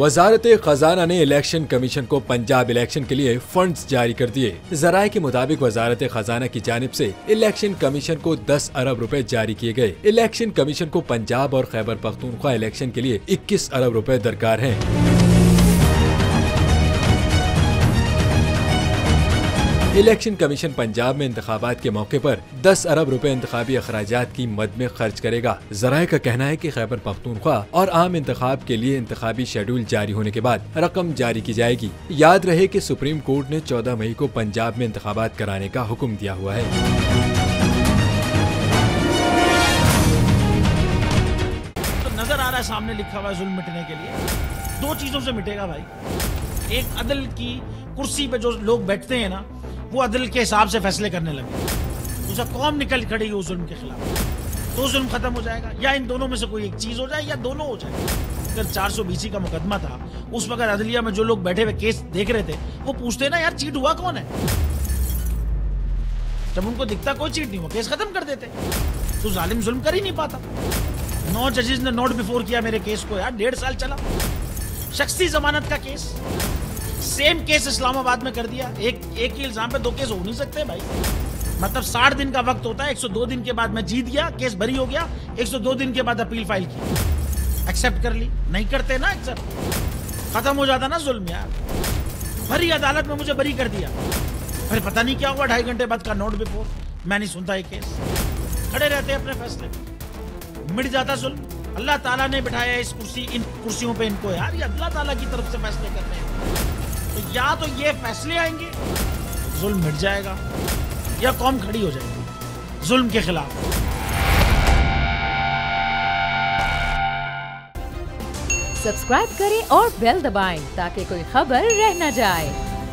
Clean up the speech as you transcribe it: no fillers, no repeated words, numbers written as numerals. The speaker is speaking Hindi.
वजारत खजाना ने इलेक्शन कमीशन को पंजाब इलेक्शन के लिए फंड्स जारी कर दिए। जराये के मुताबिक वजारत खजाना की जानिब से इलेक्शन कमीशन को 10 अरब रुपए जारी किए गए। इलेक्शन कमीशन को पंजाब और खैबर पख्तूनख्वा इलेक्शन के लिए 21 अरब रुपए दरकार हैं। इलेक्शन कमीशन पंजाब में इंतखाबात के मौके पर 10 अरब रुपए इंतखाबी अखराजात की मद में खर्च करेगा। जराये का कहना है कि खैबर पख्तूनख्वा और आम इंतखाब के लिए इंतखाबी शेड्यूल जारी होने के बाद रकम जारी की जाएगी। याद रहे कि सुप्रीम कोर्ट ने 14 मई को पंजाब में इंतखाबात कराने का हुक्म दिया हुआ है। तो नजर आ रहा है सामने लिखा हुआ जुल्म मिटने के लिए 2 चीजों से मिटेगा भाई। एक, अदल की कुर्सी पे जो लोग बैठते हैं ना, वो अदल के हिसाब से फैसले करने लगे। दूसरा, कौम निकल खड़ी उस जुल्म के खिलाफ, तो जुल्म खत्म हो जाएगा। या इन दोनों में से कोई एक चीज हो जाए या दोनों हो जाए। अगर 420 का मुकदमा था, उस वक्त अदलिया में जो लोग बैठे हुए केस देख रहे थे, वो पूछते ना यार चीट हुआ कौन है। जब उनको दिखता कोई चीट नहीं हुआ, केस खत्म कर देते। तो जालिम जुल्म कर ही नहीं पाता। 9 जजेस ने नोट बिफोर किया मेरे केस को यार, 1.5 साल चला। शख्सी जमानत का केस, सेम केस इस्लामाबाद में कर दिया। एक ही इल्जाम पे 2 केस हो नहीं सकते भाई। मतलब 60 दिन का वक्त होता है। 102 दिन के बाद मैं जीत गया, केस बरी हो गया। 102 दिन के बाद अपील फाइल की, एक्सेप्ट कर ली। नहीं करते ना एक्सेप्ट, खत्म हो जाता ना जुल्म यार। भरी अदालत में मुझे बरी कर दिया, फिर पता नहीं क्या हुआ, 2.5 घंटे बाद का नोट बिफोर। मैं नहीं सुनता ये केस, खड़े रहते अपने फैसले, मिट जाता जुल्म। अल्लाह ताला ने बिठाया इस कुर्सी, इन कुर्सियों पे इनको यार, ये अल्लाह ताला की तरफ से फैसले कर रहे हैं। तो या तो ये फैसले आएंगे, जुल्म मिट जाएगा, या कौम खड़ी हो जाएगी जुल्म के खिलाफ। सब्सक्राइब करें और बेल दबाएं ताकि कोई खबर रह न जाए।